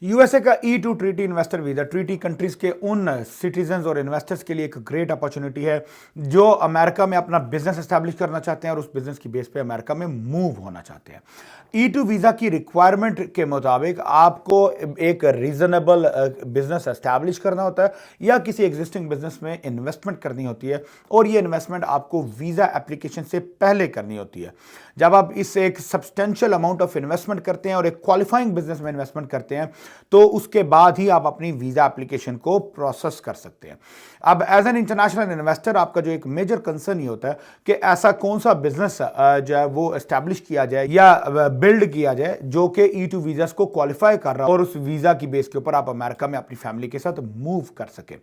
USA का E2 treaty investor visa treaty countries के उन सिटीजन्स और इन्वेस्टर्स के लिए एक ग्रेट अपॉर्चुनिटी है जो अमेरिका में अपना बिजनेस एस्टैब्लिश करना चाहते हैं और उस बिजनेस की बेस पे अमेरिका में मूव होना चाहते हैं। E2 वीजा की रिक्वायरमेंट के मुताबिक आपको एक रीजनेबल बिजनेस एस्टैब्लिश करना होता है या किसी एग्जिस्टिंग बिजनेस में इन्वेस्टमेंट करनी होती है और ये इन्वेस्टमेंट आपको वीजा एप्लीकेशन से पहले करनी होती है। जब आप इस एक सब्सटेंशियल अमाउंट ऑफ इन्वेस्टमेंट करते हैं और एक क्वालिफाइंग बिजनेस में इन्वेस्टमेंट करते हैं तो उसके बाद ही आप अपनी वीजा एप्लीकेशन को प्रोसेस कर सकते हैं। अब एज एन इंटरनेशनल इन्वेस्टर आपका जो एक मेजर कंसर्न ये होता है कि ऐसा कौन सा बिजनेस जो है वो एस्टैब्लिश किया जाए या बिल्ड किया जाए जो कि E2 वीजा को क्वालिफाई कर रहा है और उस वीजा की बेस के ऊपर आप अमेरिका में अपनी फैमिली के साथ मूव कर सके।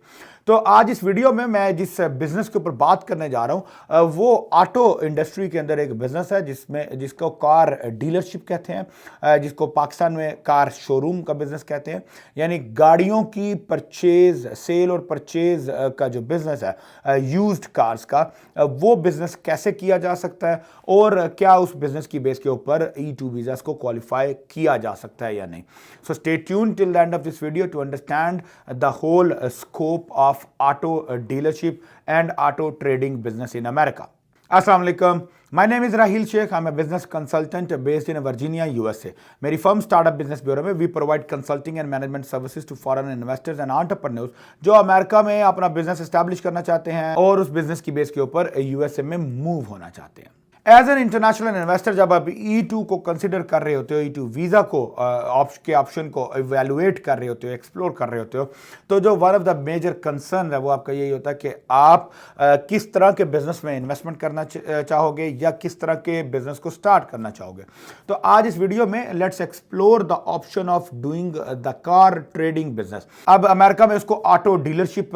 तो आज इस वीडियो में मैं जिस बिजनेस के ऊपर बात करने जा रहा हूं वो ऑटो इंडस्ट्री के अंदर एक बिजनेस है जिसको कार डीलरशिप कहते हैं, जिसको पाकिस्तान में कार शोरूम का बिजनेस कहते हैं। यानी गाड़ियों की परचेज सेल और परचेज का जो बिजनेस है यूज्ड कार्स का, वो बिजनेस कैसे किया जा सकता है और क्या उस बिजनेस की बेस के ऊपर E2 वीजा को क्वालिफाई किया जा सकता है या नहीं। So stay tuned till the end of this video to understand the whole scope of auto dealership and auto trading business in America. Assalamu alaikum. My name is Rahil Sheikh. I'm a business consultant based in Virginia, USA. मेरी firm startup business bureau में we provide consulting and management services to foreign investors and entrepreneurs जो America में अपना business establish करना चाहते हैं और उस बिजनेस की बेस के ऊपर यूएसए में मूव होना चाहते हैं। एज एन इंटरनेशनल इन्वेस्टर जब आप E2 को कंसिडर कर रहे होते हो, E2 वीजा को के ऑप्शन को इवेलुएट कर रहे होते हो, एक्सप्लोर कर रहे होते हो, तो जो one of the major concern है वो आपका यही होता है कि आप किस तरह के बिजनेस में इन्वेस्टमेंट करना चाहोगे या किस तरह के बिजनेस को स्टार्ट करना चाहोगे। तो आज इस वीडियो में let's explore the option of doing the car trading business. अब अमेरिका में उसको ऑटो डीलरशिप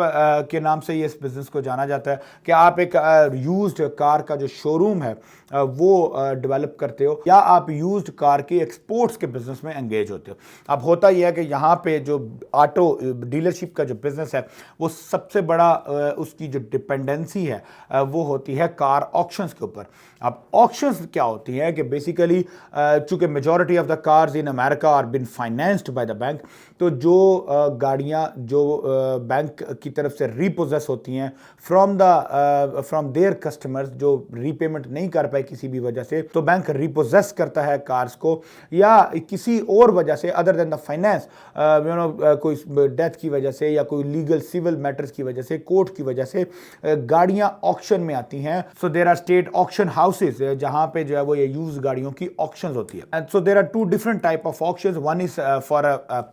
के नाम से इस बिजनेस को जाना जाता है कि आप एक यूज्ड कार का जो शोरूम है वो डेवलप करते हो या आप यूज्ड कार के एक्सपोर्ट्स के बिजनेस में एंगेज होते हो। अब होता यह है कि यहाँ पे जो ऑटो डीलरशिप का जो बिजनेस है वो सबसे बड़ा उसकी जो डिपेंडेंसी है वो होती है कार ऑक्शंस के ऊपर। अब ऑक्शंस क्या होती है कि बेसिकली चूंकि majority of the cars in America are been financed by the bank, तो जो गाड़ियाँ जो बैंक की तरफ से रीपोजेस होती हैं फ्रॉम देयर कस्टमर्स जो रीपेमेंट नहीं कर पाए किसी भी वजह से, तो बैंक रिपोजेस करता है कार्स को या किसी और वजह से अदर देन द फाइनेंस, कोई डेथ की वजह से या कोई लीगल सिविल मैटर्स की वजह से, कोर्ट की वजह से गाड़ियां ऑक्शन में आती हैं। So there are state auction houses जहां पे जो है वो ये यूज गाड़ियों की ऑक्शंस होती है। And so there are two different type of auctions. One is for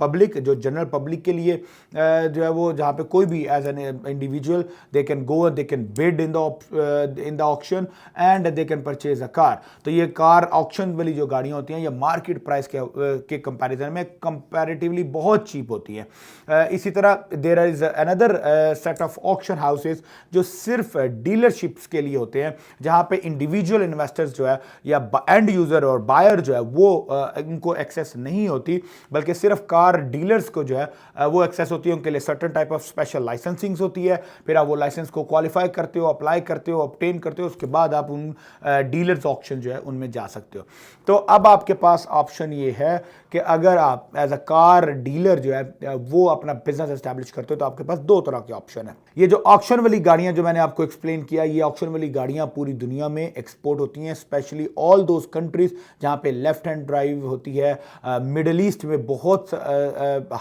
public, जो जनरल पब्लिक के लिए जो है वो जहां पे कोई भी as an individual they can go, they can bid in the auction and they can purchase a car. तो ये कार ऑक्शन वाली जो गाड़ियां होती हैं ये मार्केट प्राइस के कंपैरिजन में कंपैरेटिवली बहुत चीप होती हैं। इसी तरह there is another set of auction houses जो सिर्फ डीलरशिप्स के लिए होते हैं, जहां पे इंडिविजुअल इन्वेस्टर्स जो है या एंड यूजर और बायर जो है वो इनको एक्सेस नहीं होती, बल्कि सिर्फ कार डीलर्स को जो है वो एक्सेस होती है। उनके लिए certain type of special licensing होती है, फिर आप वो लाइसेंस को क्वालिफाई करते हो, अप्लाई करते हो, ऑब्टेन करते हो, उसके बाद आप उन डीलर्स ऑक्शन जो है उनमें जा सकते हो। तो अब आपके पास ऑप्शन ये है कि अगर आप एज अ कार डीलर जो है वो अपना बिजनेस एस्टैब्लिश करते हो तो आपके पास दो तरह के ऑप्शन है। ये जो ऑक्शन वाली गाड़ियां जो मैंने आपको एक्सप्लेन किया, ये ऑक्शन वाली गाड़ियां पूरी दुनिया में एक्सपोर्ट होती हैं, स्पेशली ऑल दोज कंट्रीज जहां पे लेफ्ट हैंड ड्राइव होती है। मिडल ईस्ट में बहुत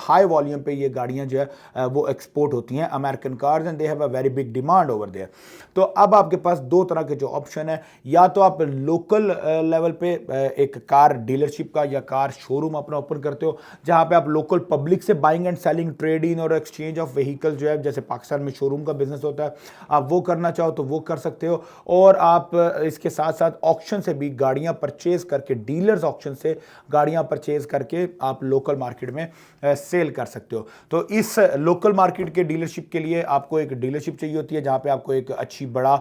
हाई वॉल्यूम पे ये गाड़ियां जो है वो एक्सपोर्ट होती हैं, American cars, and they have a very big demand over there. तो अब आपके पास दो तरह के जो ऑप्शन है, या तो आप लोकल लेवल पे एक कार डीलरशिप का या कार शोरूम अपना ओपन करते हो, जहां पे आप लोकल पब्लिक से buying and selling, trade in और एक्सचेंज ऑफ व्हीकल जो है जैसे पाकिस्तान में शोरूम का बिजनेस होता है, आप वो करना चाहो तो वो कर सकते हो। और आप इसके साथ साथ ऑक्शन से भी गाड़ियां परचेज करके, डीलर्स ऑक्शन से गाड़ियां परचेज करके आप लोकल मार्केट में सेल कर सकते हो। तो इस लोकल मार्केट के डीलरशिप के लिए आपको एक डीलरशिप चाहिए होती है जहां पे आपको एक अच्छी बड़ा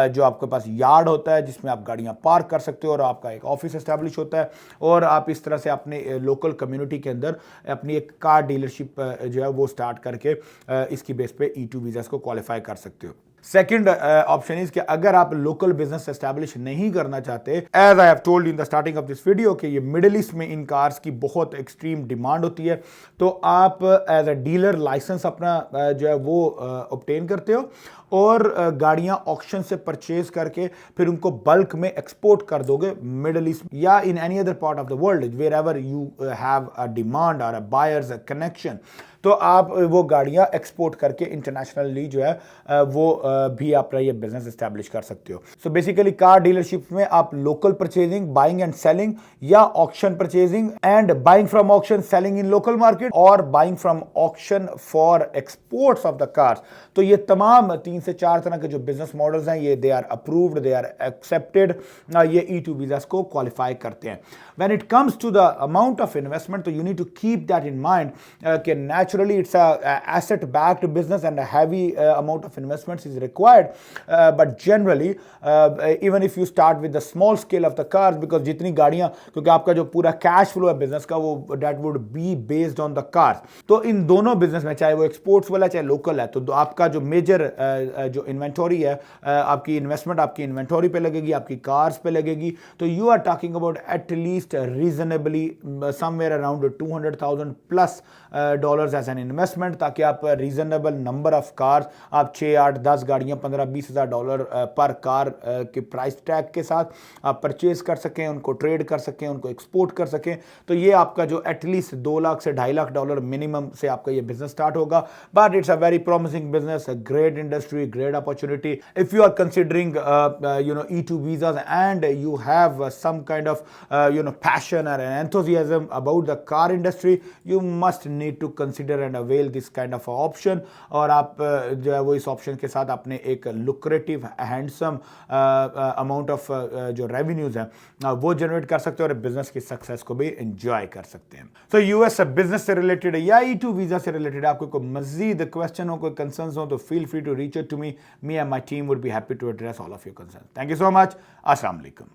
जो आपके पास यार्ड होता है जिसमें आप गाड़ियां पार्क कर सकते हो और आपका एक ऑफिस एस्टैब्लिश होता है, और आप इस तरह से अपने लोकल कम्युनिटी के अंदर अपनी एक कार डीलरशिप जो है वो स्टार्ट करके इसकी बेस पे E2 वीजा को क्वालिफाई कर सकते हो। सेकंड ऑप्शन इज कि अगर आप लोकल बिजनेस एस्टैब्लिश नहीं करना चाहते, as I have told in the starting of this video कि ये मिडिल ईस्ट में इन कार्स की बहुत एक्सट्रीम डिमांड होती है, तो आप एज अ डीलर लाइसेंस अपना जो है वो ऑब्टेन करते हो और गाड़ियां ऑक्शन से परचेज करके फिर उनको बल्क में एक्सपोर्ट कर दोगे मिडिल ईस्ट या in any other part of the world wherever you have a demand और अ बायर्स कनेक्शन। तो आप वो गाड़ियां एक्सपोर्ट करके इंटरनेशनली जो है वो भी आप ये बिजनेस एस्टैब्लिश कर सकते हो। सो बेसिकली कार डीलरशिप में आप local purchasing, buying and selling या auction purchasing and buying from auction, selling in local market और buying from auction for exports of the cars. तो ये तमाम 3 से 4 तरह के जो बिजनेस मॉडल्स हैं ये they are approved, they are accepted, ये E2 वीजास को क्वालिफाई करते हैं। When it comes to the amount of investment, तो you need to keep that in mind कि naturally it's a asset backed business and a heavy amount of investments is required, but generally even if you start with the small scale of the cars, because जितनी गाड़ियां, क्योंकि आपका जो पूरा cash flow है business का वो that would be based on the cars, तो इन दोनों बिजनेस में चाहे वो एक्सपोर्ट्स वाला चाहे लोकल है, तो आपका जो मेजर जो इन्वेंटरी है, आपकी इन्वेस्टमेंट आपकी इन्वेंटरी पे लगेगी, आपकी कार्स पे लगेगी। तो you are talking about at least reasonably somewhere around $200,000 plus dollars as an investment, ताकि आप रीजनेबल नंबर ऑफ कार्स, आप 6, 8, 10 गाड़ियां $15-20 हज़ार डॉलर पर कार के प्राइस टैग के साथ आप परचेज कर सकें, उनको ट्रेड कर सकें, उनको एक्सपोर्ट कर सकें। तो ये आपका जो एटलीस्ट 2 लाख से $2.5 लाख मिनिमम से आपका ये बिजनेस स्टार्ट होगा। But it's a very promising business, a great industry, great opportunity. If you are considering E2 visas and you have some kind of passion or an enthusiasm about the car industry, you must need to consider and avail this kind of option। और आप जो है वो इस option के साथ अपने एक लुक्रेटिव हैंडसम अमाउंट ऑफ जो रेवेन्यूज हैं वो जनरेट कर सकते हो और बिजनेस की सक्सेस को भी एंजॉय कर सकते हैं। तो यूएस बिजनेस से रिलेटेड या E2 वीजा से रिलेटेड आपको कोई मजीद क्वेश्चन हो, कोई कंसर्न्स हो, तो feel free to reach out to me and my team would be happy to address all of your concerns. Thank you so much. अस्सलाम वालेकुम।